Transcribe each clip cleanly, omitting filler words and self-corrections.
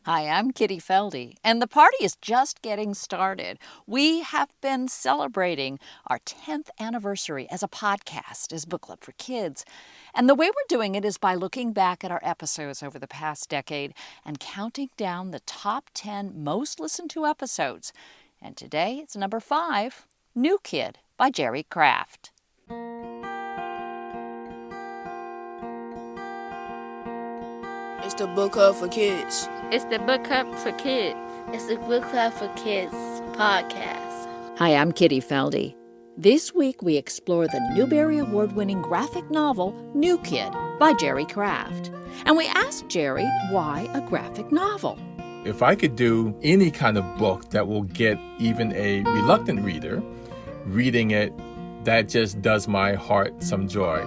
Hi, I'm Kitty Felde, and the party is just getting started. We have been celebrating our 10th anniversary as a podcast, as Book Club for Kids. And the way we're doing it is by looking back at our episodes over the past decade and counting down the top 10 most listened to episodes. And today it's number 5, New Kid by Jerry Craft. It's the Book Club for Kids. It's the Book Club for Kids. It's the Book Club for Kids podcast. Hi, I'm Kitty Felde. This week we explore the Newbery Award-winning graphic novel New Kid by Jerry Craft. And we asked Jerry why a graphic novel. If I could do any kind of book that will get even a reluctant reader reading it, that just does my heart some joy.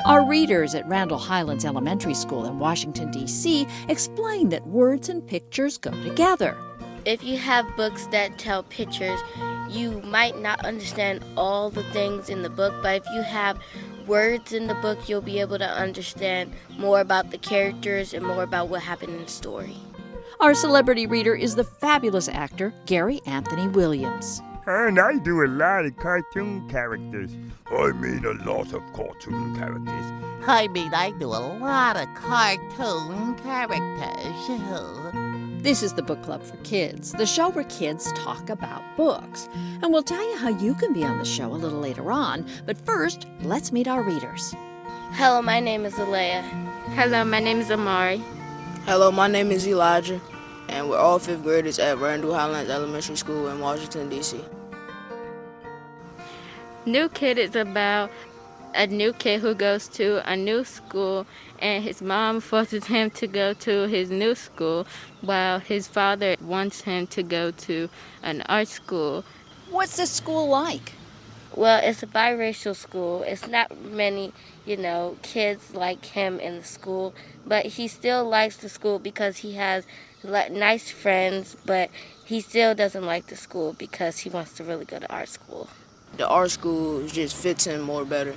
Our readers at Randle Highlands Elementary School in Washington, D.C. explain that words and pictures go together. If you have books that tell pictures, you might not understand all the things in the book, but if you have words in the book, you'll be able to understand more about the characters and more about what happened in the story. Our celebrity reader is the fabulous actor Gary Anthony Williams. And I do a lot of cartoon characters. I mean a lot of cartoon characters. I do a lot of cartoon characters. This is the Book Club for Kids, the show where kids talk about books. And we'll tell you how you can be on the show a little later on. But first, let's meet our readers. Hello, my name is Alea. Hello, my name is Amari. Hello, my name is Elijah, and we're all 5th graders at Randle Highlands Elementary School in Washington, D.C. New Kid is about a new kid who goes to a new school, and his mom forces him to go to his new school while his father wants him to go to an art school. What's this school like? Well, it's a biracial school. It's not many, kids like him in the school, but he still likes the school because he has nice friends, but he still doesn't like the school because he wants to really go to art school. The art school just fits him more better.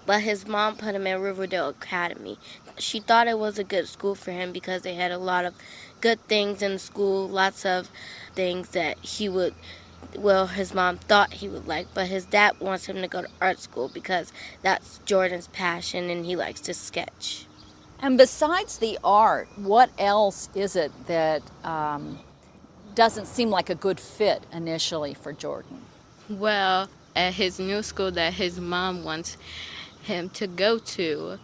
But his mom put him in Riverdale Academy. She thought it was a good school for him because they had a lot of good things in the school, lots of things that his mom thought he would like, but his dad wants him to go to art school because that's Jordan's passion and he likes to sketch. And besides the art, what else is it that doesn't seem like a good fit initially for Jordan? Well, at his new school that his mom wants him to go to,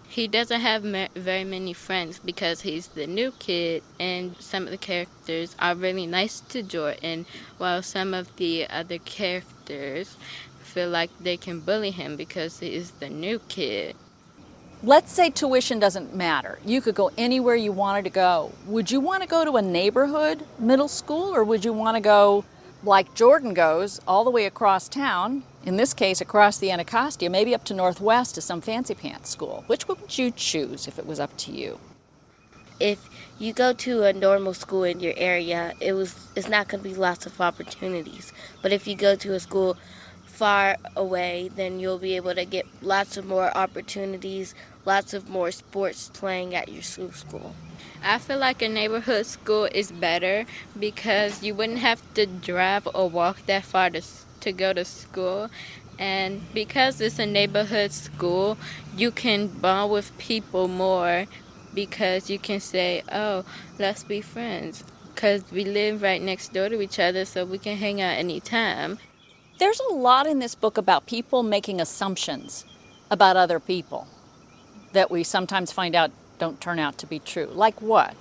he doesn't have very many friends because he's the new kid, and some of the characters are really nice to Jordan, while some of the other characters feel like they can bully him because he is the new kid. Let's say tuition doesn't matter. You could go anywhere you wanted to go. Would you want to go to a neighborhood middle school, or would you want to go like Jordan goes all the way across town, in this case across the Anacostia, maybe up to Northwest to some fancy pants school? Which would you choose if it was up to you? If you go to a normal school in your area, it's not going to be lots of opportunities. But if you go to a school far away, then you'll be able to get lots of more opportunities, lots of more sports playing at your school. I feel like a neighborhood school is better because you wouldn't have to drive or walk that far to go to school. And because it's a neighborhood school, you can bond with people more because you can say, oh, let's be friends. Because we live right next door to each other, so we can hang out anytime. There's a lot in this book about people making assumptions about other people that we sometimes find out don't turn out to be true. Like what?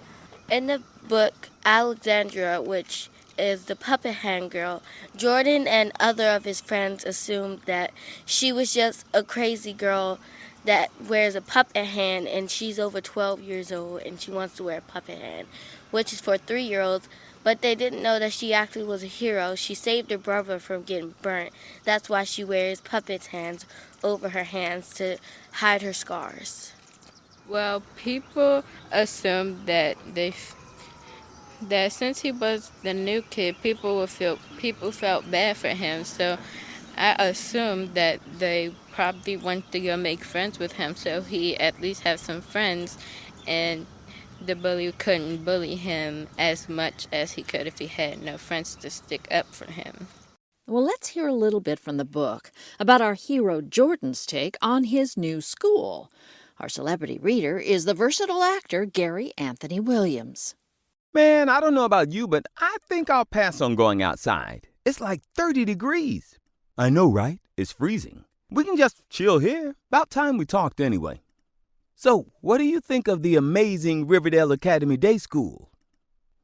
In the book, Alexandra, which is the puppet hand girl, Jordan and other of his friends assumed that she was just a crazy girl that wears a puppet hand, and she's over 12 years old and she wants to wear a puppet hand, which is for 3-year-olds. But they didn't know that she actually was a hero. She saved her brother from getting burnt. That's why she wears puppet hands over her hands to hide her scars. Well, people assumed that that since he was the new kid, people felt bad for him. So I assumed that they probably wanted to go make friends with him, so he at least have some friends, and the bully couldn't bully him as much as he could if he had no friends to stick up for him. Well, let's hear a little bit from the book about our hero Jordan's take on his new school. Our celebrity reader is the versatile actor Gary Anthony Williams. Man, I don't know about you, but I think I'll pass on going outside. It's like 30 degrees. I know, right? It's freezing. We can just chill here. About time we talked anyway. So, what do you think of the amazing Riverdale Academy Day School?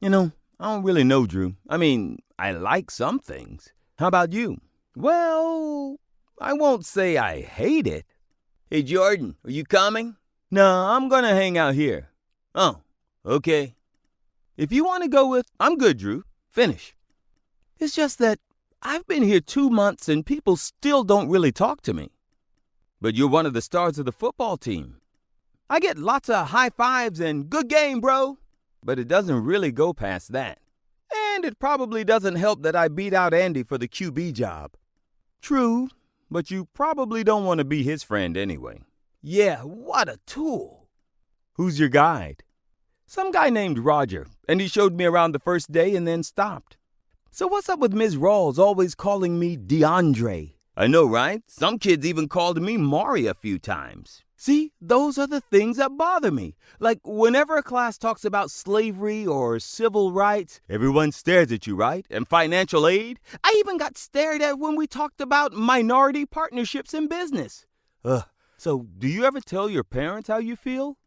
You know, I don't really know, Drew. I mean, I like some things. How about you? Well, I won't say I hate it. Hey, Jordan, are you coming? No, I'm gonna hang out here. Oh, okay. If you want to go with, I'm good, Drew. Finish. It's just that I've been here 2 months and people still don't really talk to me. But you're one of the stars of the football team. I get lots of high fives and good game, bro. But it doesn't really go past that. And it probably doesn't help that I beat out Andy for the QB job. True, but you probably don't want to be his friend anyway. Yeah, what a tool. Who's your guide? Some guy named Roger, and he showed me around the first day and then stopped. So what's up with Ms. Rawls always calling me DeAndre? I know, right? Some kids even called me Marcie a few times. See, those are the things that bother me. Like whenever a class talks about slavery or civil rights, everyone stares at you, right? And financial aid? I even got stared at when we talked about minority partnerships in business. So do you ever tell your parents how you feel?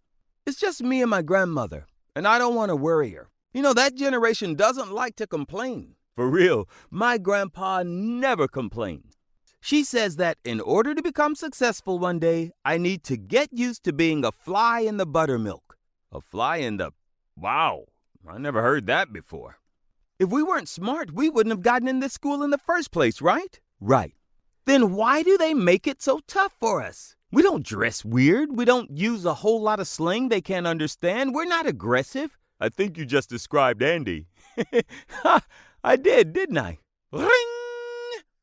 It's just me and my grandmother, and I don't want to worry her. You know, that generation doesn't like to complain. For real, my grandpa never complains. She says that in order to become successful one day, I need to get used to being a fly in the buttermilk. A fly in the... Wow, I never heard that before. If we weren't smart, we wouldn't have gotten in this school in the first place, right? Right. Then why do they make it so tough for us? We don't dress weird. We don't use a whole lot of slang they can't understand. We're not aggressive. I think you just described Andy. Ha! I did, didn't I? Ring!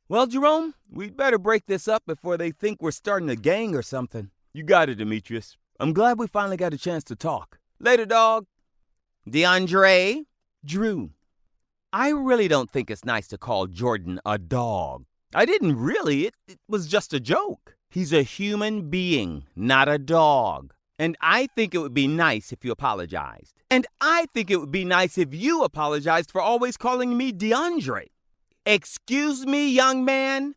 Well, Jerome, we'd better break this up before they think we're starting a gang or something. You got it, Demetrius. I'm glad we finally got a chance to talk. Later, dog. DeAndre? Drew, I really don't think it's nice to call Jordan a dog. I didn't really. It was just a joke. He's a human being, not a dog. And I think it would be nice if you apologized. And I think it would be nice if you apologized for always calling me DeAndre. Excuse me, young man?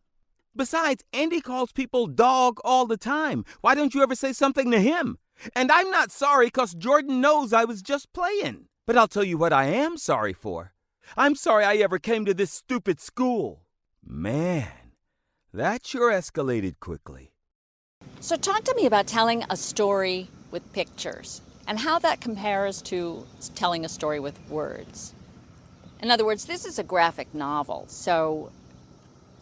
Besides, Andy calls people dog all the time. Why don't you ever say something to him? And I'm not sorry because Jordan knows I was just playing. But I'll tell you what I am sorry for. I'm sorry I ever came to this stupid school. Man, that sure escalated quickly. So talk to me about telling a story with pictures and how that compares to telling a story with words. In other words, this is a graphic novel, so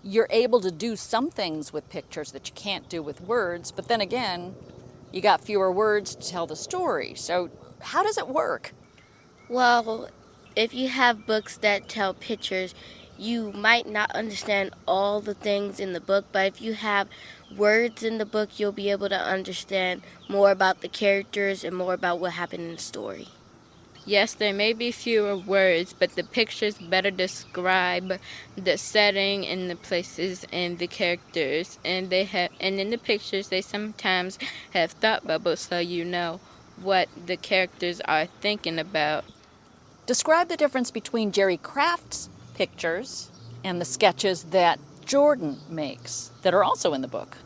you're able to do some things with pictures that you can't do with words, but then again, you got fewer words to tell the story. So how does it work? Well, if you have books that tell pictures, you might not understand all the things in the book, but if you have words in the book, you'll be able to understand more about the characters and more about what happened in the story. Yes, there may be fewer words, but the pictures better describe the setting and the places and the characters. And in the pictures, they sometimes have thought bubbles so you know what the characters are thinking about. Describe the difference between Jerry Craft's pictures and the sketches that Jordan makes that are also in the book.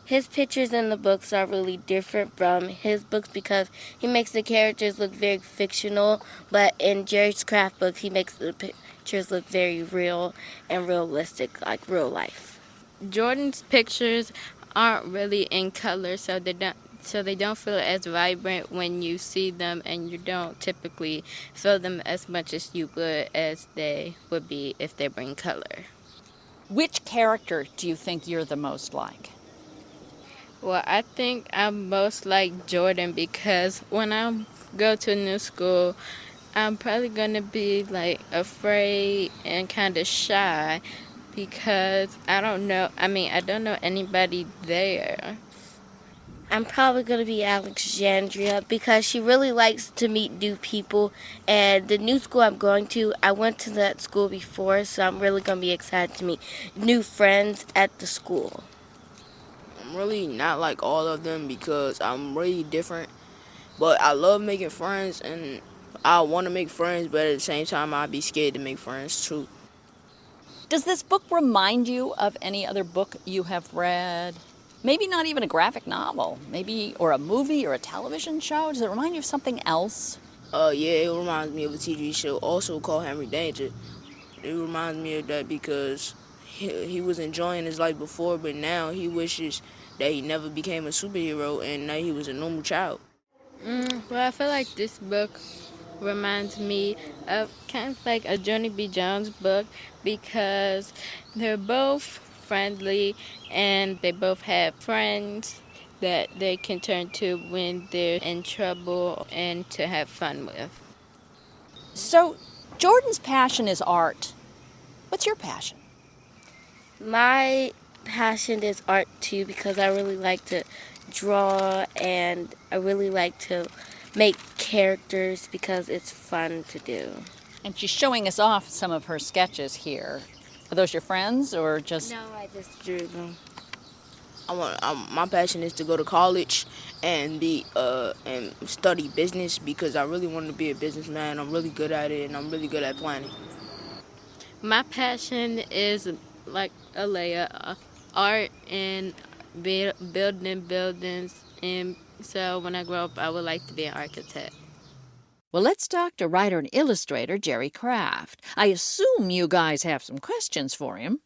His pictures in the books are really different from his books because he makes the characters look very fictional, but in Jerry's Craft books, he makes the pictures look very real and realistic, like real life. Jordan's pictures aren't really in color, so they don't feel as vibrant when you see them, and you don't typically feel them as much as you would as they would be if they were in color. Which character do you think you're the most like? Well, I think I'm most like Jordan because when I go to a new school, I'm probably going to be like afraid and kind of shy because I don't know anybody there. I'm probably going to be Alexandria because she really likes to meet new people. And the new school I'm going to, I went to that school before, so I'm really going to be excited to meet new friends at the school. I'm really not like all of them because I'm really different. But I love making friends, and I want to make friends, but at the same time, I'd be scared to make friends too. Does this book remind you of any other book you have read? Maybe not even a graphic novel, maybe, or a movie or a television show? Does it remind you of something else? Yeah, it reminds me of a TV show also called Henry Danger. It reminds me of that because he was enjoying his life before, but now he wishes that he never became a superhero and now he was a normal child. Well, I feel like this book reminds me of kind of like a Johnny B. Jones book because they're both friendly and they both have friends that they can turn to when they're in trouble and to have fun with. So, Jordan's passion is art. What's your passion? My passion is art too because I really like to draw and I really like to make characters because it's fun to do. And she's showing us off some of her sketches here. Are those your friends or just... No, I just drew them. My passion is to go to college and and study business because I really want to be a businessman. I'm really good at it and I'm really good at planning. My passion is like Alea, art and building buildings, and so when I grow up, I would like to be an architect. Well, let's talk to writer and illustrator Jerry Kraft. I assume you guys have some questions for him.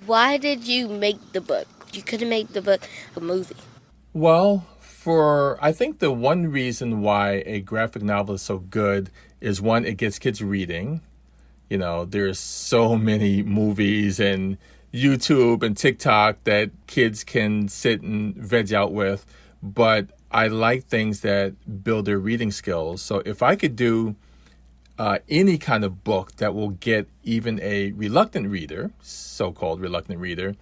Why did you make the book? You could have made the book a movie. Well, I think the one reason why a graphic novel is so good is one, it gets kids reading. You know, there's so many movies and YouTube and TikTok that kids can sit and veg out with, but I like things that build their reading skills. So if I could do any kind of book that will get even a reluctant reader, so-called reluctant reader,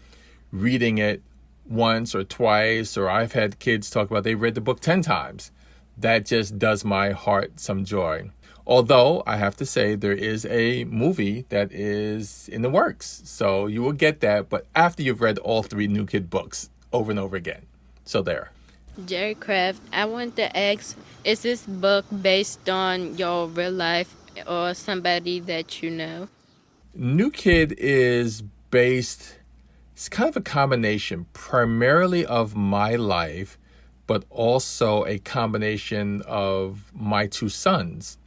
reading it once or twice, or I've had kids talk about they read the book 10 times. That just does my heart some joy. Although I have to say there is a movie that is in the works. So you will get that, but after you've read all 3 New Kid books over and over again. So there. Jerry Kraft, I want to ask, is this book based on your real life or somebody that you know? New Kid is based, it's kind of a combination, primarily of my life, but also a combination of my 2 sons.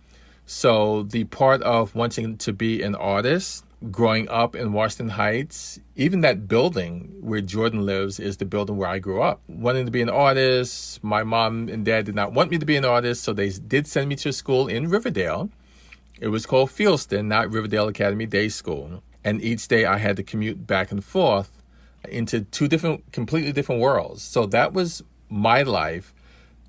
So the part of wanting to be an artist, growing up in Washington Heights, even that building where Jordan lives is the building where I grew up. Wanting to be an artist, my mom and dad did not want me to be an artist, so they did send me to a school in Riverdale. It was called Fieldston, not Riverdale Academy Day School. And each day I had to commute back and forth into 2 completely different worlds. So that was my life.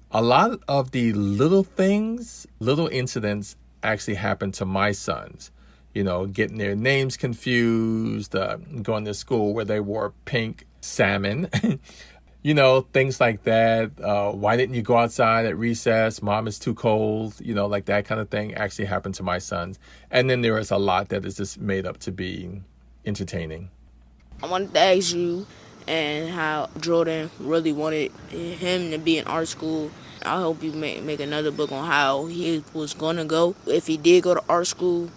A lot of the little things, little incidents actually happened to my sons. You know, getting their names confused, going to school where they wore pink salmon, you know, things like that. Why didn't you go outside at recess? Mom is too cold, you know, like that kind of thing actually happened to my sons. And then there is a lot that is just made up to be entertaining. I wanted to ask you and how Jordan really wanted him to be in art school. I hope you make another book on how he was going to go if he did go to art school.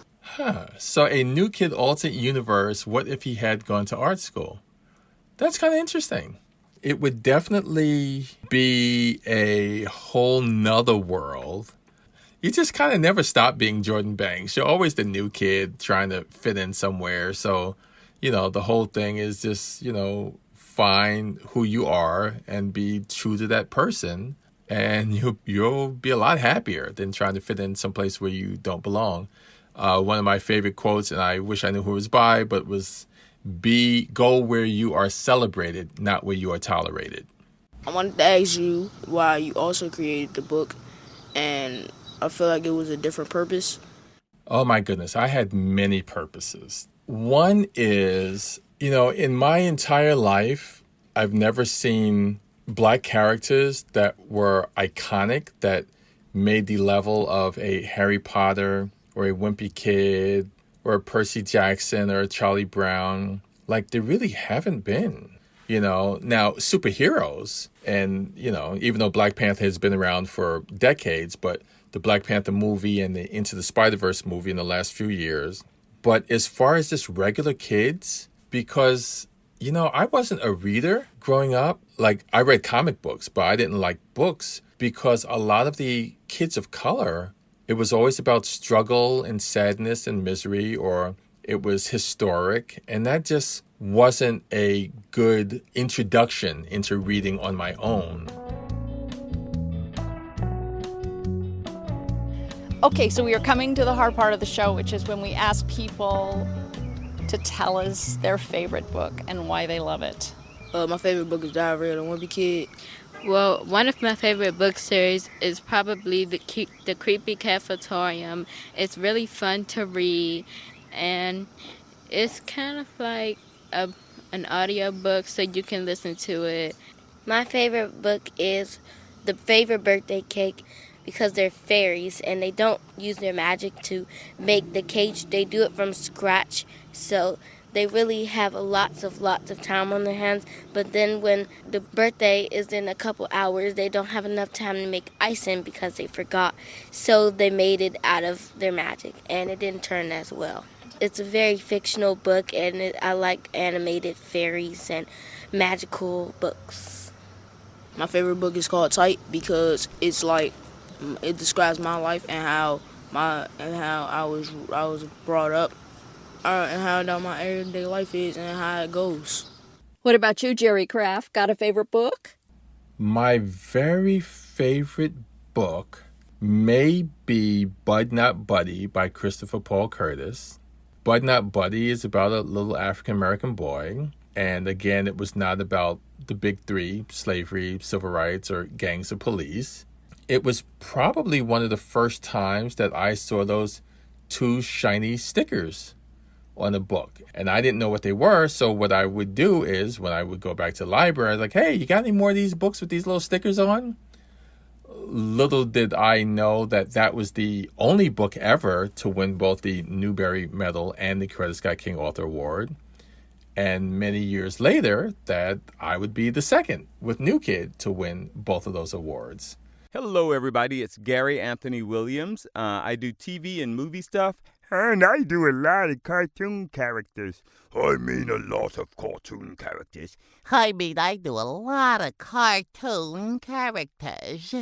So a New Kid alternate universe, what if he had gone to art school? That's kind of interesting. It would definitely be a whole nother world. You just kind of never stop being Jordan Banks. You're always the new kid trying to fit in somewhere. So, you know, the whole thing is just, you know, find who you are and be true to that person. And you'll be a lot happier than trying to fit in someplace where you don't belong. One of my favorite quotes, and I wish I knew who it was by, but was go where you are celebrated, not where you are tolerated. I wanted to ask you why you also created the book, and I feel like it was a different purpose. Oh my goodness, I had many purposes. One is, you know, in my entire life, I've never seen Black characters that were iconic, that made the level of a Harry Potter or a Wimpy Kid or a Percy Jackson or a Charlie Brown, like there really haven't been. Now superheroes, and even though Black Panther has been around for decades, but the Black Panther movie and the Into the Spider-Verse movie in the last few years. But as far as just regular kids, because I wasn't a reader growing up. Like, I read comic books, but I didn't like books because a lot of the kids of color, it was always about struggle and sadness and misery, or it was historic. And that just wasn't a good introduction into reading on my own. Okay, so we are coming to the hard part of the show, which is when we ask people to tell us their favorite book and why they love it. My favorite book is Diary of the Wimpy Kid. Well, one of my favorite book series is probably the Creepy Cafetorium. It's really fun to read, and it's kind of like an audio book, so you can listen to it. My favorite book is The Favorite Birthday Cake, because they're fairies and they don't use their magic to make the cake. They do it from scratch, so they really have lots of time on their hands. But then when the birthday is in a couple hours, they don't have enough time to make icing because they forgot. So they made it out of their magic, and it didn't turn as well. It's a very fictional book, and I like animated fairies and magical books. My favorite book is called Tight because it's like it describes my life and how I was brought up, and how my everyday life is and how it goes. What about you, Jerry Kraft? Got a favorite book? My very favorite book may be Bud Not Buddy by Christopher Paul Curtis. Bud Not Buddy is about a little African-American boy. And again, it was not about the big three, slavery, civil rights, or gangs of police. It was probably one of the first times that I saw those two shiny stickers on a book. And I didn't know what they were, so what I would do is when I would go back to the library, I was like, hey, you got any more of these books with these little stickers on? Little did I know that that was the only book ever to win both the Newbery Medal and the Coretta Scott King Author Award. And many years later, that I would be the second with New Kid to win both of those awards. Hello, everybody. It's Gary Anthony Williams. I do TV and movie stuff. And I do a lot of cartoon characters. I mean a lot of cartoon characters. I do a lot of cartoon characters.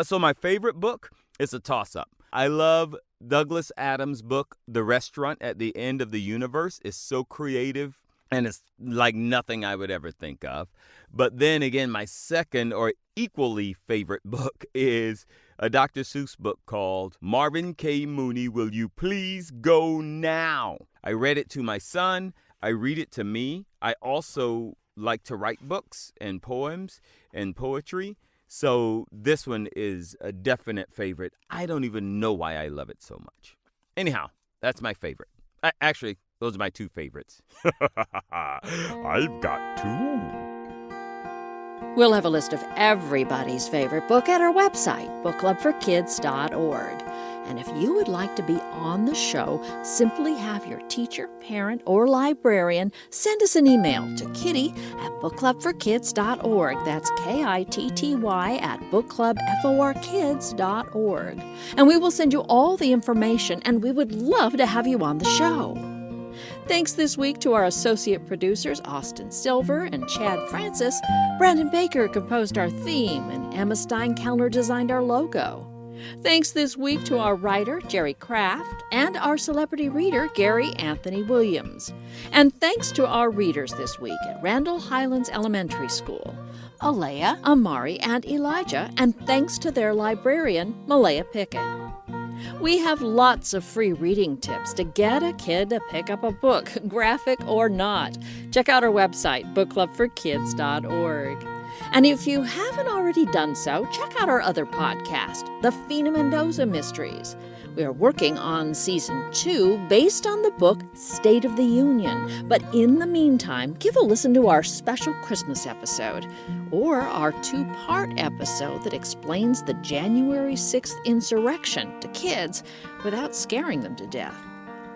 So my favorite book is a toss-up. I love Douglas Adams' book, The Restaurant at the End of the Universe. Is so creative, and it's like nothing I would ever think of. But then again, my second or equally favorite book is a Dr. Seuss book called Marvin K. Mooney, Will You Please Go Now? I read it to my son. I read it to me. I also like to write books and poems and poetry. So this one is a definite favorite. I don't even know why I love it so much. Anyhow, that's my favorite. Actually, those are my two favorites. I've got two. We'll have a list of everybody's favorite book at our website, bookclubforkids.org. And if you would like to be on the show, simply have your teacher, parent, or librarian send us an email to kitty@bookclubforkids.org. That's KITTY@bookclubforkids.org. And we will send you all the information, and we would love to have you on the show. Thanks this week to our associate producers, Austin Silver and Chad Francis. Brandon Baker composed our theme, and Emma Stein-Kellner designed our logo. Thanks this week to our writer, Jerry Kraft, and our celebrity reader, Gary Anthony Williams. And thanks to our readers this week at Randle Highlands Elementary School, Alea, Amari, and Elijah, and thanks to their librarian, Malaya Pickett. We have lots of free reading tips to get a kid to pick up a book, graphic or not. Check out our website, bookclubforkids.org. And if you haven't already done so, check out our other podcast, The Fina Mendoza Mysteries. We are working on Season 2 based on the book State of the Union. But in the meantime, give a listen to our special Christmas episode or our 2-part episode that explains the January 6th insurrection to kids without scaring them to death.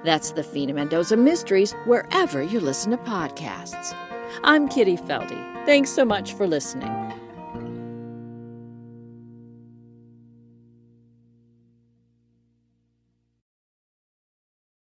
That's the Fina Mendoza Mysteries, wherever you listen to podcasts. I'm Kitty Felde. Thanks so much for listening.